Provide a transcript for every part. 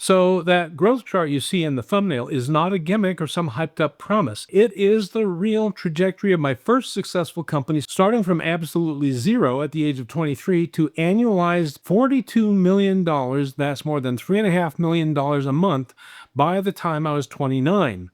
So that growth chart you see in the thumbnail is not a gimmick or some hyped up promise. It is the real trajectory of my first successful company, starting from absolutely zero at the age of 23 to annualized $42 million. That's more than $3.5 million a month by the time I was 29.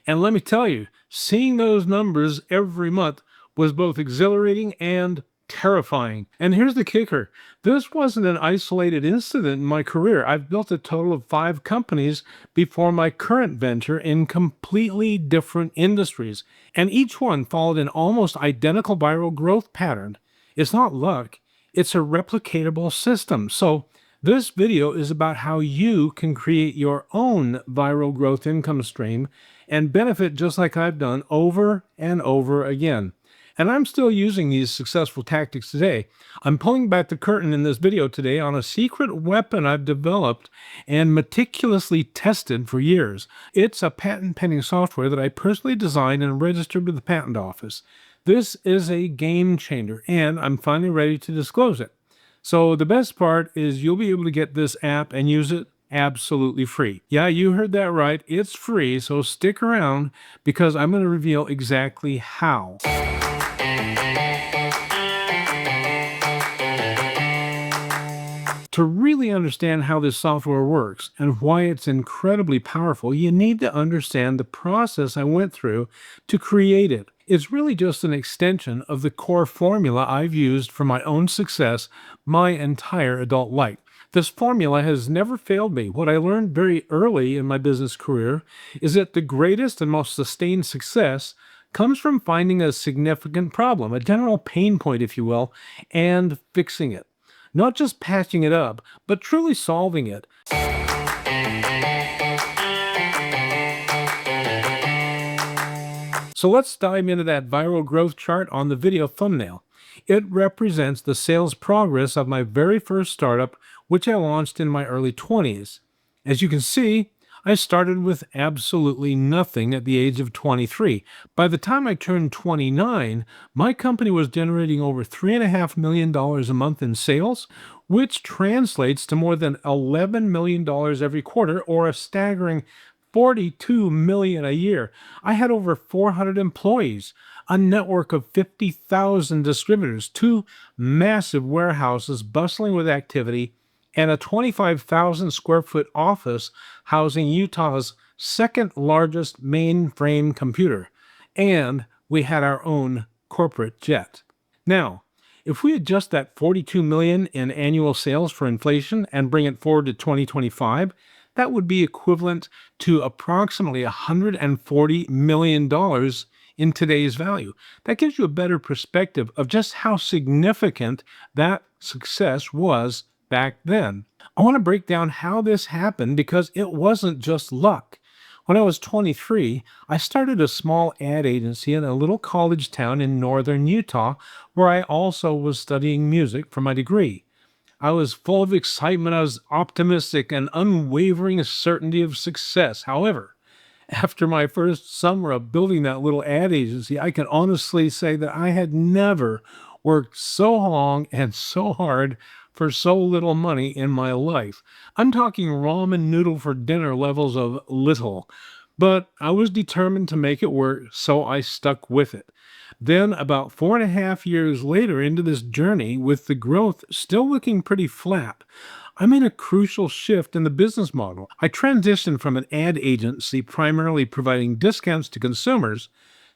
And let me tell you, seeing those numbers every month was both exhilarating and terrifying. And here's the kicker. This wasn't an isolated incident in my career. I've built a total of 5 companies before my current venture in completely different industries, and each one followed an almost identical viral growth pattern. It's not luck, it's a replicatable system. So this video is about how you can create your own viral growth income stream and benefit just like I've done over and over again. And I'm still using these successful tactics today. I'm pulling back the curtain in this video today on a secret weapon I've developed and meticulously tested for years. It's a patent-pending software that I personally designed and registered with the patent office. This is a game changer, and I'm finally ready to disclose it. So the best part is you'll be able to get this app and use it absolutely free. Yeah, you heard that right. It's free, so stick around because I'm going to reveal exactly how. To really understand how this software works and why it's incredibly powerful, you need to understand the process I went through to create it. It's really just an extension of the core formula I've used for my own success my entire adult life. This formula has never failed me. What I learned very early in my business career is that the greatest and most sustained success comes from finding a significant problem, a general pain point, if you will, and fixing it. Not just patching it up, but truly solving it. So let's dive into that viral growth chart on the video thumbnail. It represents the sales progress of my very first startup, which I launched in my early 20s. As you can see, I started with absolutely nothing at the age of 23. By the time I turned 29, my company was generating over $3.5 million a month in sales, which translates to more than $11 million every quarter, or a staggering $42 million a year. I had over 400 employees, a network of 50,000 distributors, 2 massive warehouses bustling with activity, and a 25,000 square foot office housing Utah's second largest mainframe computer. And we had our own corporate jet. Now, if we adjust that $42 million in annual sales for inflation and bring it forward to 2025, that would be equivalent to approximately $140 million in today's value. That gives you a better perspective of just how significant that success was back then. I want to break down how this happened because it wasn't just luck. When I was 23, I started a small ad agency in a little college town in northern Utah, where I also was studying music for my degree. I was full of excitement, I was optimistic, and unwavering certainty of success. However, after my first summer of building that little ad agency, I can honestly say that I had never worked so long and so hard for so little money in my life. I'm talking ramen noodle for dinner levels of little. But I was determined to make it work, so I stuck with it. Then, about 4.5 years later into this journey, with the growth still looking pretty flat, I made a crucial shift in the business model. I transitioned from an ad agency primarily providing discounts to consumers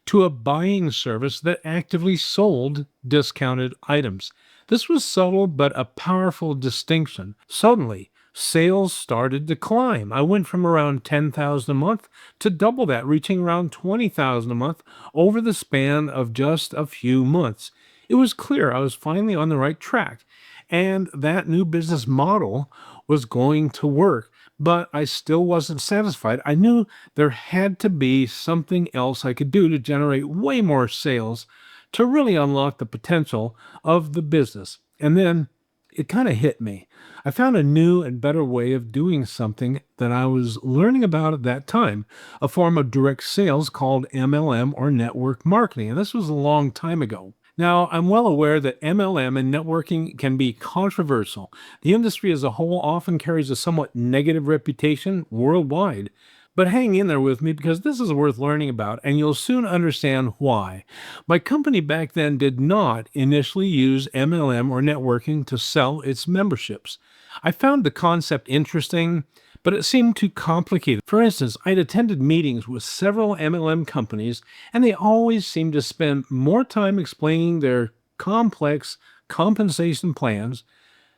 to a buying service that actively sold discounted items. This was subtle but a powerful distinction. Suddenly, sales started to climb. I went from around $10,000 a month to double that, reaching around $20,000 a month over the span of just a few months. It was clear I was finally on the right track, and that new business model was going to work. But I still wasn't satisfied. I knew there had to be something else I could do to generate way more sales to really unlock the potential of the business. And then it kind of hit me. I found a new and better way of doing something that I was learning about at that time, a form of direct sales called MLM, or network marketing. And this was a long time ago. Now, I'm well aware that MLM and networking can be controversial. The industry as a whole often carries a somewhat negative reputation worldwide. But hang in there with me because this is worth learning about, and you'll soon understand why. My company back then did not initially use MLM or networking to sell its memberships. I found the concept interesting, but it seemed too complicated. For instance, I'd attended meetings with several MLM companies, and they always seemed to spend more time explaining their complex compensation plans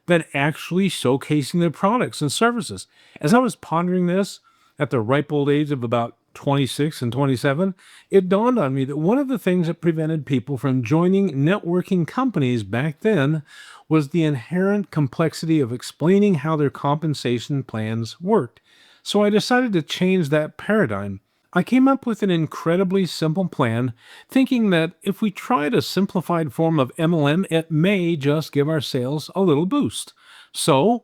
than actually showcasing their products and services. As I was pondering this at the ripe old age of about 26 and 27, it dawned on me that one of the things that prevented people from joining networking companies back then was the inherent complexity of explaining how their compensation plans worked. So I decided to change that paradigm. I came up with an incredibly simple plan, thinking that if we tried a simplified form of MLM, it may just give our sales a little boost. So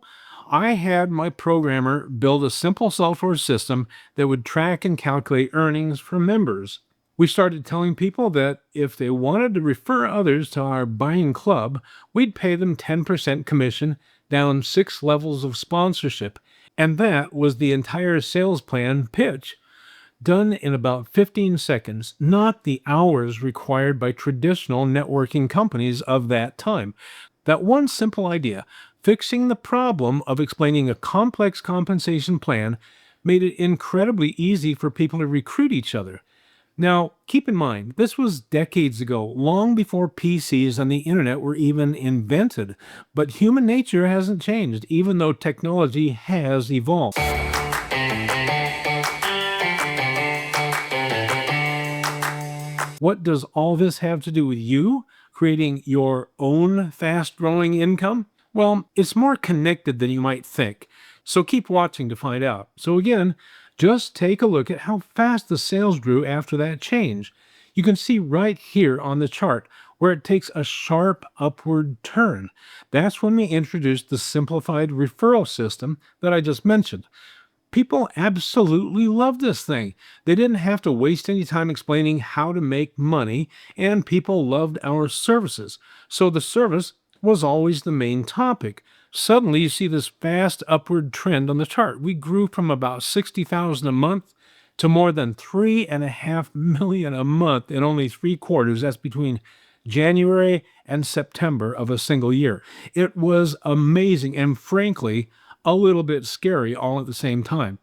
I had my programmer build a simple software system that would track and calculate earnings for members. We started telling people that if they wanted to refer others to our buying club, we'd pay them 10% commission down 6 levels of sponsorship. And that was the entire sales plan pitch, done in about 15 seconds, not the hours required by traditional networking companies of that time. That one simple idea, fixing the problem of explaining a complex compensation plan, made it incredibly easy for people to recruit each other. Now, keep in mind, this was decades ago, long before PCs and the internet were even invented. But human nature hasn't changed, even though technology has evolved. What does all this have to do with you creating your own fast growing income? Well, it's more connected than you might think. So keep watching to find out. So again, just take a look at how fast the sales grew after that change. You can see right here on the chart where it takes a sharp upward turn. That's when we introduced the simplified referral system that I just mentioned. People absolutely love this thing. They didn't have to waste any time explaining how to make money, and people loved our services. So the service was always the main topic. Suddenly, you see this fast upward trend on the chart. We grew from about 60,000 a month to more than 3.5 million a month in only 3 quarters. That's between January and September of a single year. It was amazing and frankly, a little bit scary all at the same time.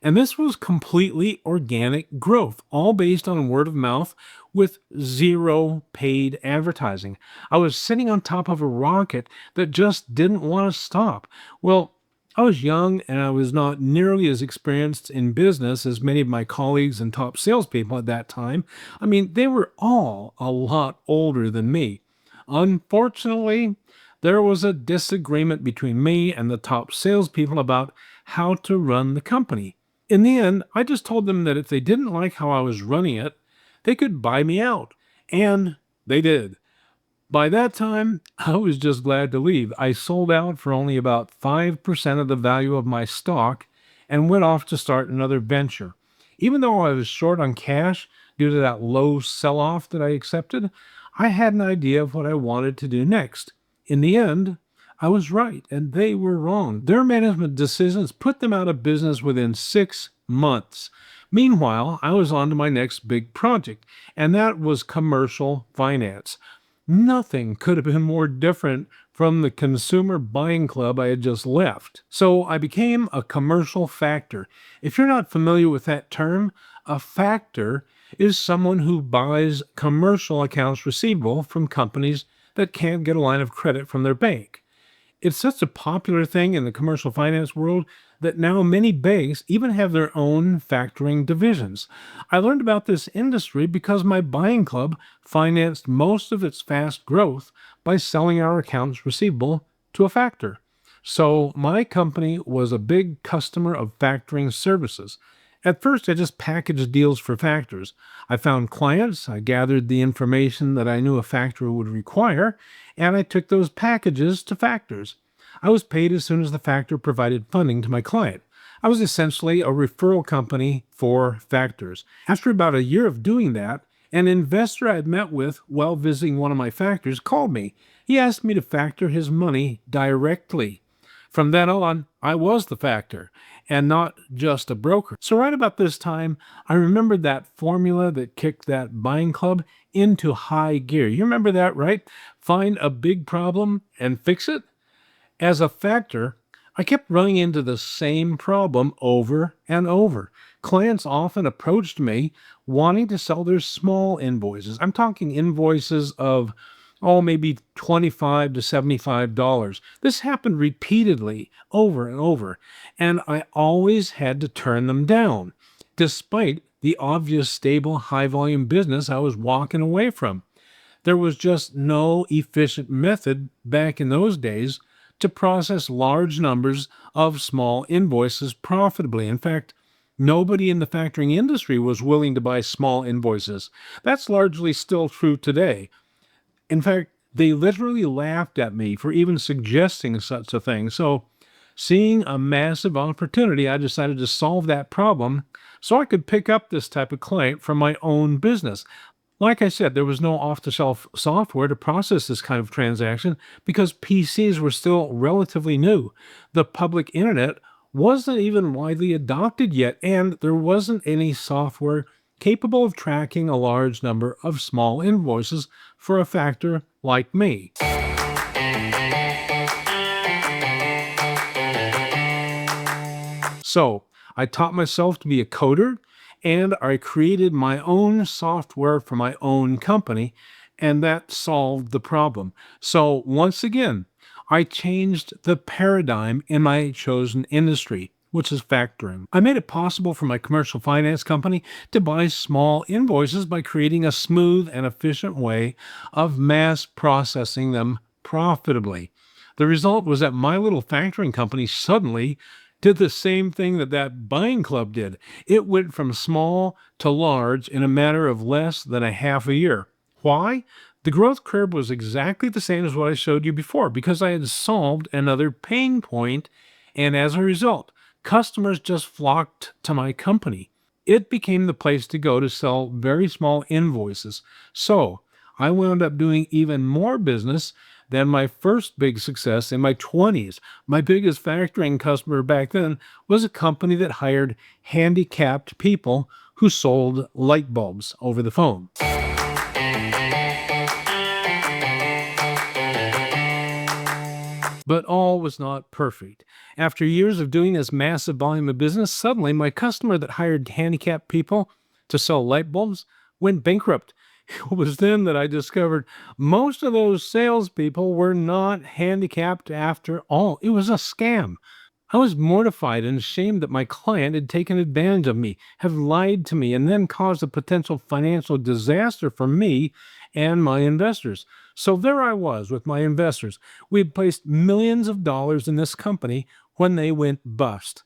And this was completely organic growth, all based on word of mouth with zero paid advertising. I was sitting on top of a rocket that just didn't want to stop. Well, I was young and I was not nearly as experienced in business as many of my colleagues and top salespeople at that time. I mean, they were all a lot older than me. Unfortunately, there was a disagreement between me and the top salespeople about how to run the company. In the end, I just told them that if they didn't like how I was running it, they could buy me out. And they did. By that time, I was just glad to leave. I sold out for only about 5% of the value of my stock and went off to start another venture. Even though I was short on cash due to that low sell-off that I accepted, I had an idea of what I wanted to do next. In the end, I was right and they were wrong. Their management decisions put them out of business within 6 months. Meanwhile, I was on to my next big project, and that was commercial finance. Nothing could have been more different from the consumer buying club I had just left. So I became a commercial factor. If you're not familiar with that term, a factor is someone who buys commercial accounts receivable from companies that can't get a line of credit from their bank. It's such a popular thing in the commercial finance world that now many banks even have their own factoring divisions. I learned about this industry because my buying club financed most of its fast growth by selling our accounts receivable to a factor. So my company was a big customer of factoring services. At first, I just packaged deals for factors. I found clients, I gathered the information that I knew a factor would require, and I took those packages to factors. I was paid as soon as the factor provided funding to my client. I was essentially a referral company for factors. After about a year of doing that, An investor I had met with while visiting one of my factories called me. He asked me to factor his money directly. From then on, I was the factor and not just a broker. So, right about this time, I remembered that formula that kicked that buying club into high gear. You remember that, right? Find a big problem and fix it? As a factor, I kept running into the same problem over and over. Clients often approached me wanting to sell their small invoices. I'm talking invoices of, maybe $25 to $75. This happened repeatedly over and over, and I always had to turn them down, despite the obvious stable, high volume business I was walking away from. There was just no efficient method back in those days to process large numbers of small invoices profitably. In fact, nobody in the factoring industry was willing to buy small invoices. That's largely still true today. In fact, they literally laughed at me for even suggesting such a thing. So, seeing a massive opportunity, I decided to solve that problem so I could pick up this type of client for my own business. Like I said, there was no off-the-shelf software to process this kind of transaction because PCs were still relatively new. The public internet wasn't even widely adopted yet, and there wasn't any software capable of tracking a large number of small invoices for a factor like me. So I taught myself to be a coder, and I created my own software for my own company, and that solved the problem. So once again, I changed the paradigm in my chosen industry, which is factoring. I made it possible for my commercial finance company to buy small invoices by creating a smooth and efficient way of mass processing them profitably. The result was that my little factoring company suddenly did the same thing that that buying club did. It went from small to large in a matter of less than a half a year. Why? The growth curve was exactly the same as what I showed you before because I had solved another pain point, and as a result, customers just flocked to my company. It became the place to go to sell very small invoices. So I wound up doing even more business than my first big success in my 20s. My biggest factoring customer back then was a company that hired handicapped people who sold light bulbs over the phone. But all was not perfect. After years of doing this massive volume of business, suddenly my customer that hired handicapped people to sell light bulbs went bankrupt. It was then that I discovered most of those salespeople were not handicapped after all. It was a scam. I was mortified and ashamed that my client had taken advantage of me, had lied to me, and then caused a potential financial disaster for me and my investors. So there I was with my investors. We had placed millions of dollars in this company when they went bust.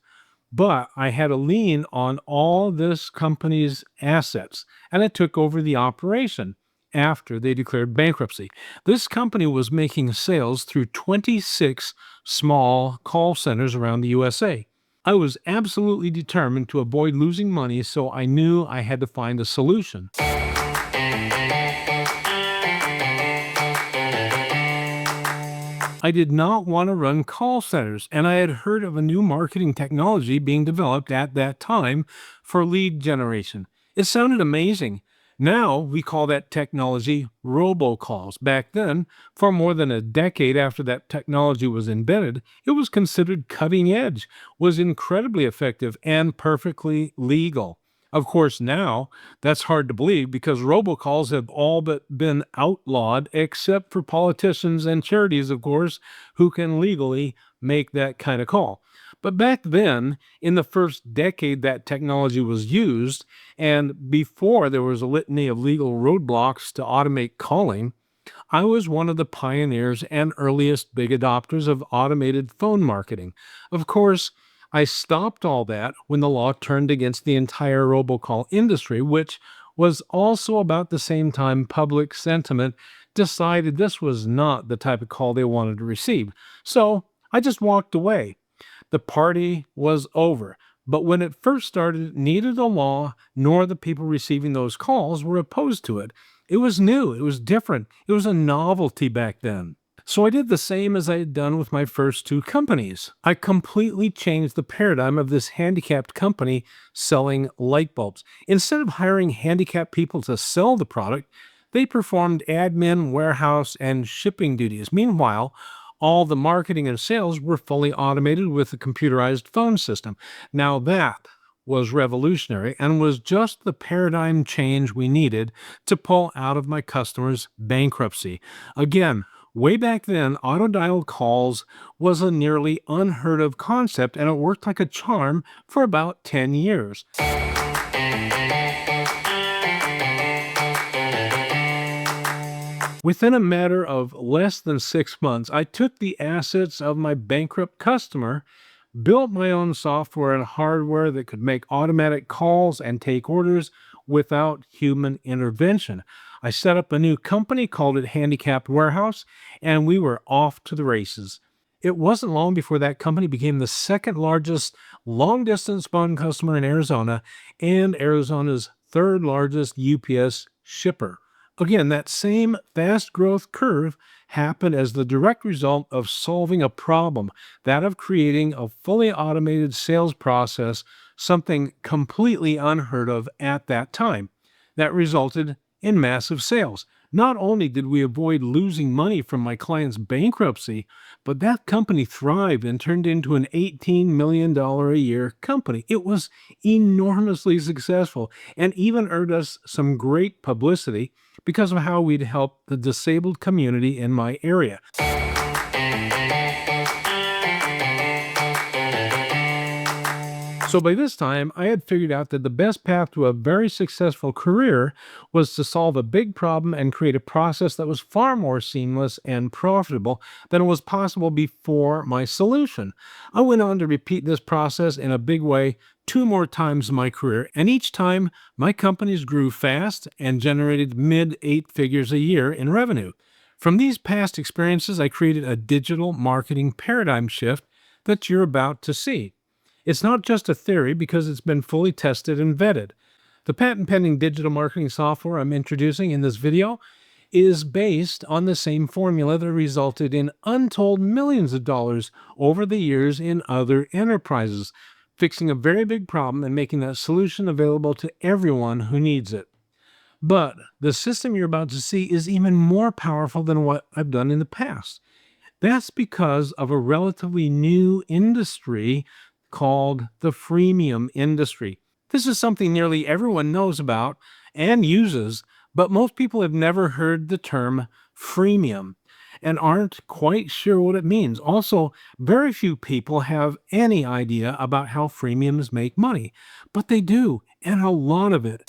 But I had a lien on all this company's assets, and I took over the operation after they declared bankruptcy. This company was making sales through 26 small call centers around the USA. I was absolutely determined to avoid losing money, so I knew I had to find a solution. I did not want to run call centers, and I had heard of a new marketing technology being developed at that time for lead generation. It sounded amazing. Now we call that technology robocalls. Back then, for more than a decade after that technology was invented, it was considered cutting edge, was incredibly effective, and perfectly legal. Of course, now that's hard to believe because robocalls have all but been outlawed, except for politicians and charities, of course, who can legally make that kind of call. But back then, in the first decade that technology was used, and before there was a litany of legal roadblocks to automate calling, I was one of the pioneers and earliest big adopters of automated phone marketing. Of course, I stopped all that when the law turned against the entire robocall industry, which was also about the same time public sentiment decided this was not the type of call they wanted to receive. So I just walked away. The party was over. but when it first started, neither the law nor the people receiving those calls were opposed to it. It was new, it was different, it was a novelty back then. So I did the same as I had done with my first two companies. I completely changed the paradigm of this handicapped company selling light bulbs. Instead of hiring handicapped people to sell the product, they performed admin, warehouse, and shipping duties. Meanwhile, all the marketing and sales were fully automated with a computerized phone system. Now that was revolutionary and was just the paradigm change we needed to pull out of my customers' bankruptcy. Again, way back then, auto dial calls was a nearly unheard of concept, and it worked like a charm for about 10 years. Within a matter of less than 6 months, I took the assets of my bankrupt customer, built my own software and hardware that could make automatic calls and take orders without human intervention. I set up a new company, called it Handicapped Warehouse, and we were off to the races. It wasn't long before that company became the second largest long distance phone customer in Arizona and Arizona's third largest UPS shipper. Again, that same fast growth curve happened as the direct result of solving a problem, that of creating a fully automated sales process, something completely unheard of at that time. That resulted in massive sales. Not only did we avoid losing money from my client's bankruptcy, but that company thrived and turned into an $18 million a year company. It was enormously successful and even earned us some great publicity because of how we'd helped the disabled community in my area. So by this time, I had figured out that the best path to a very successful career was to solve a big problem and create a process that was far more seamless and profitable than was possible before my solution. I went on to repeat this process in a big way 2 more times in my career, and each time my companies grew fast and generated mid-8 figures a year in revenue. From these past experiences, I created a digital marketing paradigm shift that you're about to see. It's not just a theory because it's been fully tested and vetted. The patent-pending digital marketing software I'm introducing in this video is based on the same formula that resulted in untold millions of dollars over the years in other enterprises, fixing a very big problem and making that solution available to everyone who needs it. But the system you're about to see is even more powerful than what I've done in the past. That's because of a relatively new industry called the freemium industry. This is something nearly everyone knows about and uses, but most people have never heard the term freemium and aren't quite sure what it means. Also, very few people have any idea about how freemiums make money, but they do, and a lot of it.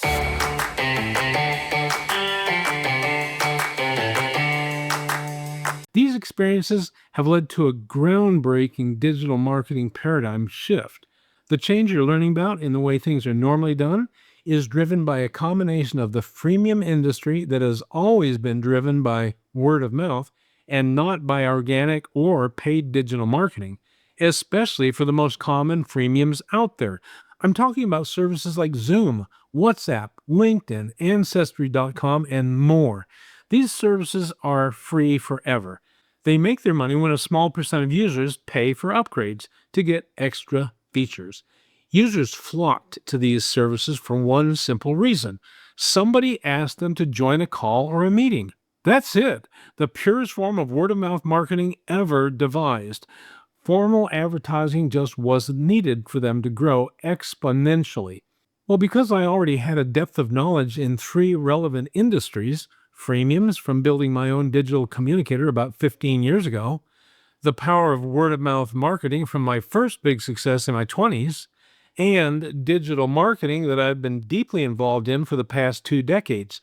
These experiences have led to a groundbreaking digital marketing paradigm shift. The change you're learning about in the way things are normally done is driven by a combination of the freemium industry that has always been driven by word of mouth and not by organic or paid digital marketing, especially for the most common freemiums out there. I'm talking about services like Zoom, WhatsApp, LinkedIn, Ancestry.com, and more. These services are free forever. They make their money when a small percent of users pay for upgrades to get extra features. Users flocked to these services for one simple reason. Somebody asked them to join a call or a meeting. That's it. The purest form of word-of-mouth marketing ever devised. Formal advertising just wasn't needed for them to grow exponentially. Well, because I already had a depth of knowledge in 3 relevant industries, freemiums from building my own digital communicator about 15 years ago, the power of word-of-mouth marketing from my first big success in my 20s, and digital marketing that I've been deeply involved in for the past 2 decades.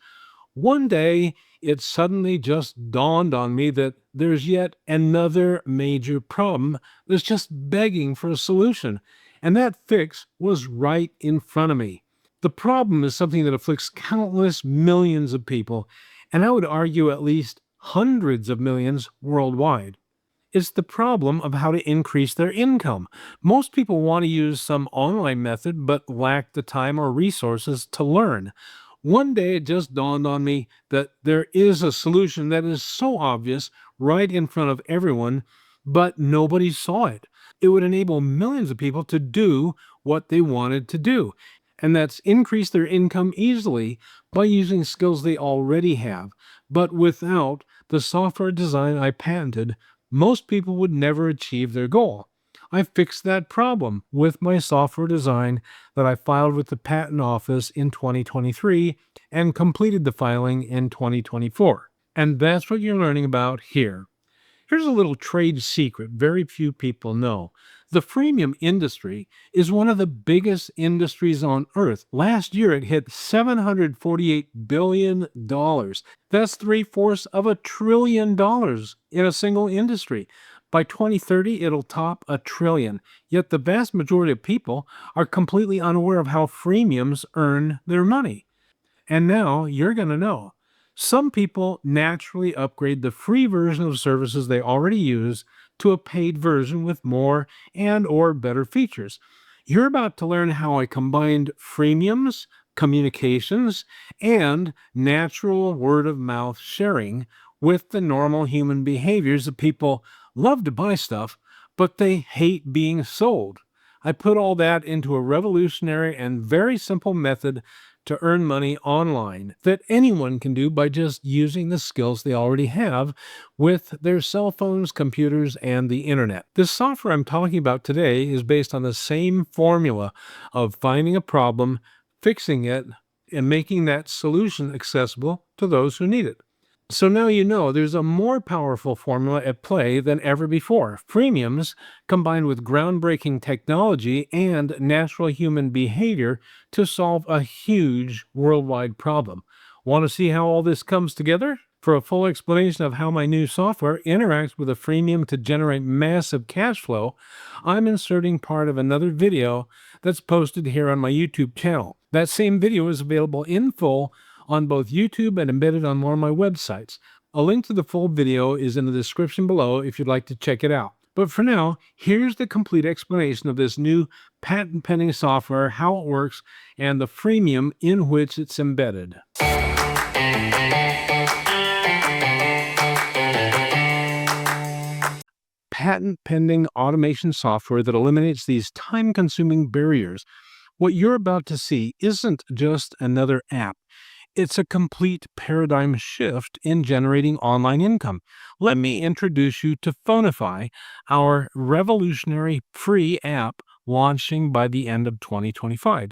One day, it suddenly just dawned on me that there's yet another major problem that's just begging for a solution, and that fix was right in front of me. The problem is something that afflicts countless millions of people, and I would argue at least hundreds of millions worldwide. It's the problem of how to increase their income. Most people want to use some online method but lack the time or resources to learn. One day it just dawned on me that there is a solution that is so obvious right in front of everyone, but nobody saw it. It would enable millions of people to do what they wanted to do, and that's increase their income easily by using skills they already have, but without the software design I patented most people would never achieve their goal. I fixed that problem with my software design that I filed with the Patent Office in 2023 and completed the filing in 2024. And that's what you're learning about here. Here's a little trade secret very few people know. The freemium industry is one of the biggest industries on earth. Last year, it hit $748 billion. That's three-fourths of $1 trillion in a single industry. By 2030, it'll top $1 trillion. Yet the vast majority of people are completely unaware of how freemiums earn their money. And now you're going to know. Some people naturally upgrade the free version of services they already use to a paid version with more and or better features. You're about to learn how I combined freemiums, communications, and natural word of mouth sharing with the normal human behaviors that people love to buy stuff, but they hate being sold. I put all that into a revolutionary and very simple method to earn money online that anyone can do by just using the skills they already have with their cell phones, computers, and the internet. This software I'm talking about today is based on the same formula of finding a problem, fixing it, and making that solution accessible to those who need it. So now you know there's a more powerful formula at play than ever before. Freemiums combined with groundbreaking technology and natural human behavior to solve a huge worldwide problem. Want to see how all this comes together? For a full explanation of how my new software interacts with a freemium to generate massive cash flow, I'm inserting part of another video that's posted here on my YouTube channel. That same video is available in full on both YouTube and embedded on one of my websites. A link to the full video is in the description below if you'd like to check it out. But for now, here's the complete explanation of this new patent-pending software, how it works, and the freemium in which it's embedded. Patent-pending automation software that eliminates these time-consuming barriers. What you're about to see isn't just another app. It's a complete paradigm shift in generating online income. Let me introduce you to Phonify, our revolutionary free app launching by the end of 2025.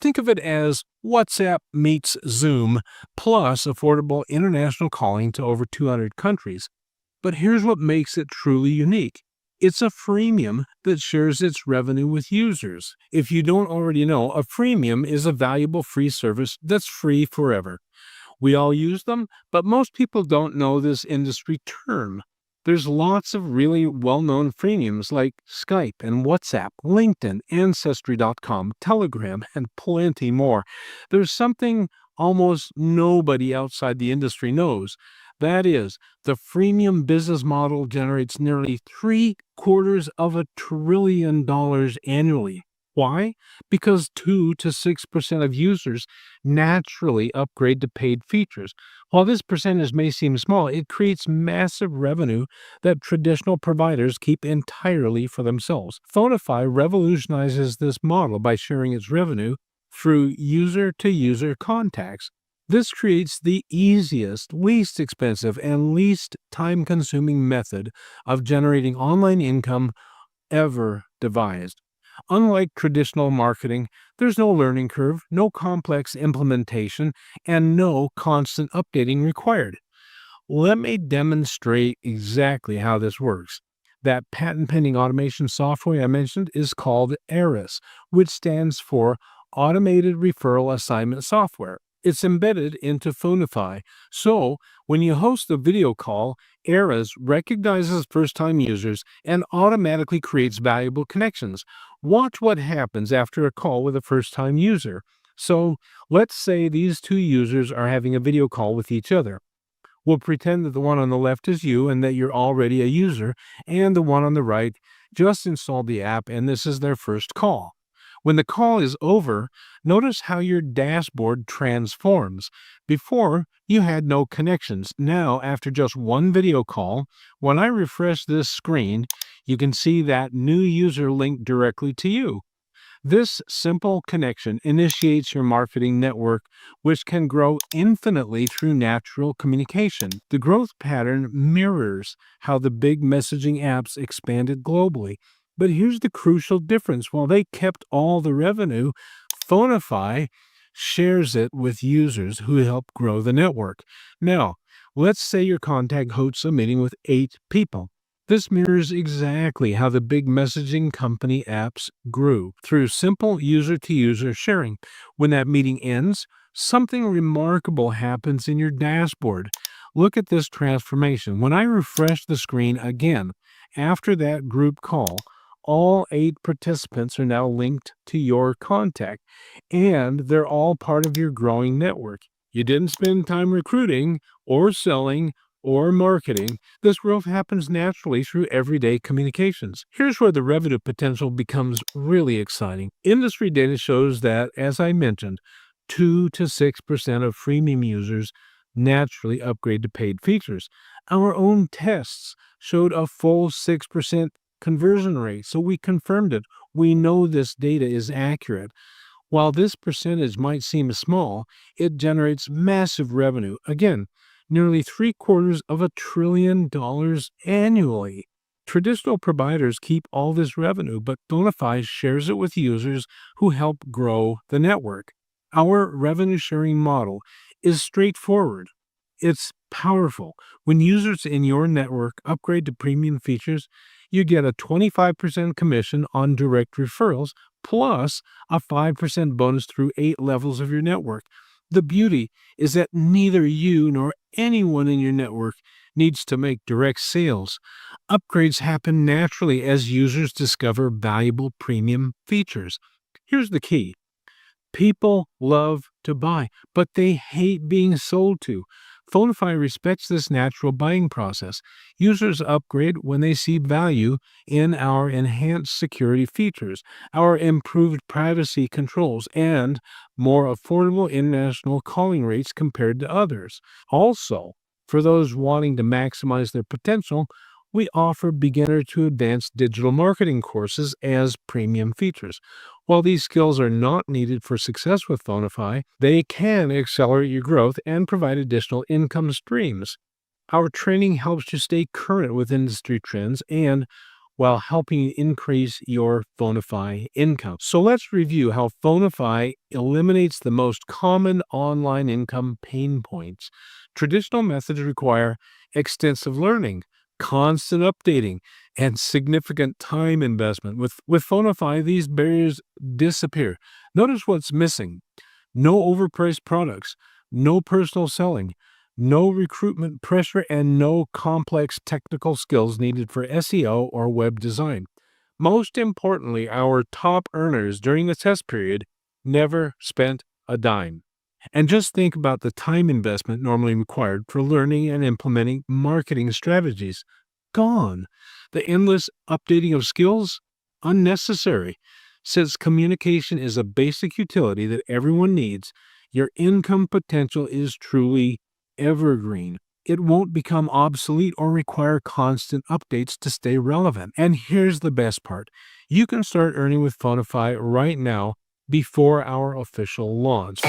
Think of it as WhatsApp meets Zoom plus affordable international calling to over 200 countries. But here's what makes it truly unique. It's a freemium that shares its revenue with users. If you don't already know, a freemium is a valuable free service that's free forever. We all use them, but most people don't know this industry term. There's lots of really well-known freemiums like Skype and WhatsApp, LinkedIn, Ancestry.com, Telegram, and plenty more. There's something almost nobody outside the industry knows. That is, the freemium business model generates nearly $750 billion annually. Why? Because 2 to 6% of users naturally upgrade to paid features. While this percentage may seem small, it creates massive revenue that traditional providers keep entirely for themselves. Phonify revolutionizes this model by sharing its revenue through user-to-user contacts. This creates the easiest, least expensive, and least time-consuming method of generating online income ever devised. Unlike traditional marketing, there's no learning curve, no complex implementation, and no constant updating required. Let me demonstrate exactly how this works. That patent-pending automation software I mentioned is called ARIS, which stands for Automated Referral Assignment Software. It's embedded into Phonify, so when you host a video call, ARIS recognizes first-time users and automatically creates valuable connections. Watch what happens after a call with a first-time user. So let's say these two users are having a video call with each other. We'll pretend that the one on the left is you and that you're already a user, and the one on the right just installed the app and this is their first call. When the call is over, notice how your dashboard transforms. Before, you had no connections. Now, after just one video call, when I refresh this screen, you can see that new user linked directly to you. This simple connection initiates your marketing network, which can grow infinitely through natural communication. The growth pattern mirrors how the big messaging apps expanded globally. But here's the crucial difference. While they kept all the revenue, Phonify shares it with users who help grow the network. Now, let's say your contact hosts a meeting with 8 people. This mirrors exactly how the big messaging company apps grew through simple user to user sharing. When that meeting ends, something remarkable happens in your dashboard. Look at this transformation. When I refresh the screen again, after that group call, all 8 participants are now linked to your contact, and they're all part of your growing network. You didn't spend time recruiting or selling or marketing. This growth happens naturally through everyday communications. Here's where the revenue potential becomes really exciting. Industry data shows that, as I mentioned, 2 to 6% of freemium users naturally upgrade to paid features. Our own tests showed a full 6% conversion rate, so we confirmed it. We know this data is accurate. While this percentage might seem small, it generates massive revenue. Again, nearly $750 billion annually. Traditional providers keep all this revenue, but Bonafide shares it with users who help grow the network. Our revenue sharing model is straightforward. It's powerful. When users in your network upgrade to premium features, you get a 25% commission on direct referrals, plus a 5% bonus through 8 levels of your network. The beauty is that neither you nor anyone in your network needs to make direct sales. Upgrades happen naturally as users discover valuable premium features. Here's the key. People love to buy, but they hate being sold to. Phonify respects this natural buying process. Users upgrade when they see value in our enhanced security features, our improved privacy controls, and more affordable international calling rates compared to others. Also, for those wanting to maximize their potential, we offer beginner to advanced digital marketing courses as premium features. While these skills are not needed for success with Phonify, they can accelerate your growth and provide additional income streams. Our training helps you stay current with industry trends and while helping you increase your Phonify income. So let's review how Phonify eliminates the most common online income pain points. Traditional methods require extensive learning, constant updating, and significant time investment. With Phonify, these barriers disappear. Notice what's missing. No overpriced products, no personal selling, no recruitment pressure, and no complex technical skills needed for SEO or web design. Most importantly, our top earners during the test period never spent a dime. And just think about the time investment normally required for learning and implementing marketing strategies. Gone. The endless updating of skills? Unnecessary. Since communication is a basic utility that everyone needs, your income potential is truly evergreen. It won't become obsolete or require constant updates to stay relevant. And here's the best part. You can start earning with Phonify right now before our official launch.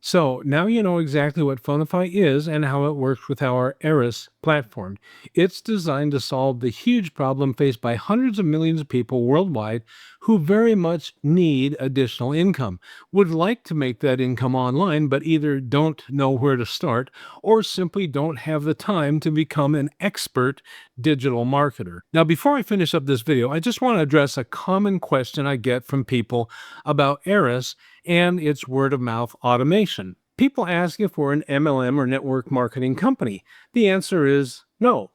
So now you know exactly what Phonify is and how it works with our Eris platform. It's designed to solve the huge problem faced by hundreds of millions of people worldwide who very much need additional income, would like to make that income online, but either don't know where to start or simply don't have the time to become an expert digital marketer. Now, before I finish up this video, I just want to address a common question I get from people about Eris and its word-of-mouth automation. People ask if we're an MLM or network marketing company. The answer is no.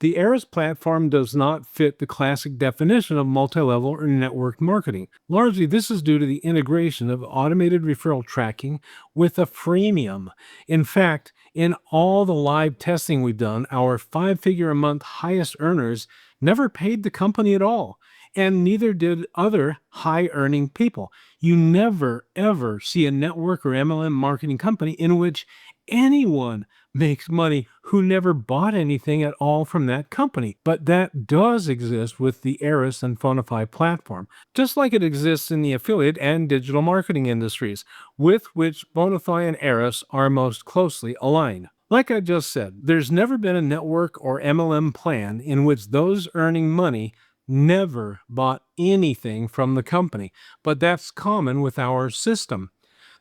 The Eris platform does not fit the classic definition of multi-level or network marketing. Largely, this is due to the integration of automated referral tracking with a freemium. In fact, in all the live testing we've done, our 5-figure-a-month highest earners never paid the company at all, and neither did other high-earning people. You never, ever see a network or MLM marketing company in which anyone makes money who never bought anything at all from that company. But that does exist with the Eris and Phonify platform, just like it exists in the affiliate and digital marketing industries, with which Phonify and Eris are most closely aligned. Like I just said, there's never been a network or MLM plan in which those earning money never bought anything from the company, but that's common with our system.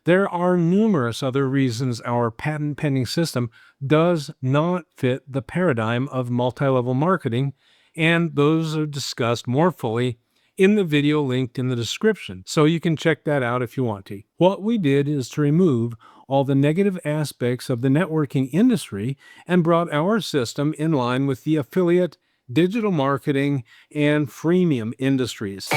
There are numerous other reasons our patent-pending system does not fit the paradigm of multi-level marketing, and those are discussed more fully in the video linked in the description, so you can check that out if you want to. What we did is to remove all the negative aspects of the networking industry and brought our system in line with the affiliate, digital marketing, and freemium industries.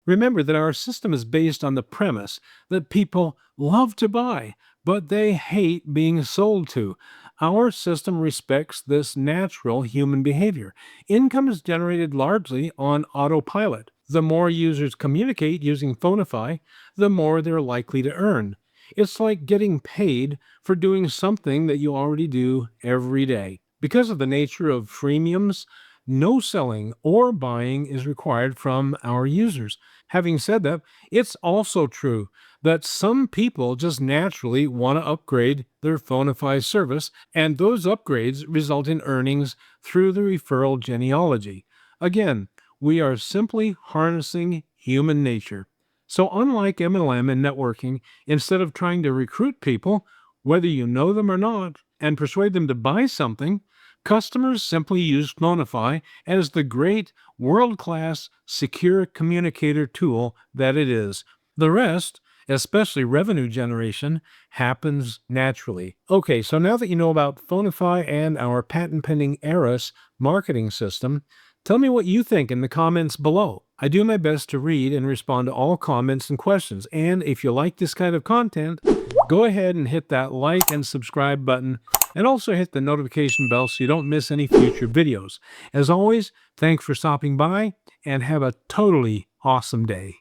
Remember that our system is based on the premise that people love to buy, but they hate being sold to. Our system respects this natural human behavior. Income is generated largely on autopilot. The more users communicate using Phonify, the more they're likely to earn. It's like getting paid for doing something that you already do every day. Because of the nature of freemiums, no selling or buying is required from our users. Having said that, it's also true that some people just naturally want to upgrade their Phonify service, and those upgrades result in earnings through the referral genealogy. Again, we are simply harnessing human nature. So unlike MLM and networking, instead of trying to recruit people, whether you know them or not, and persuade them to buy something, customers simply use Phonify as the great, world-class, secure communicator tool that it is. The rest, especially revenue generation, happens naturally. Okay, so now that you know about Phonify and our patent-pending Eris marketing system, tell me what you think in the comments below. I do my best to read and respond to all comments and questions, and if you like this kind of content, go ahead and hit that like and subscribe button, and also hit the notification bell so you don't miss any future videos. As always, thanks for stopping by, and have a totally awesome day.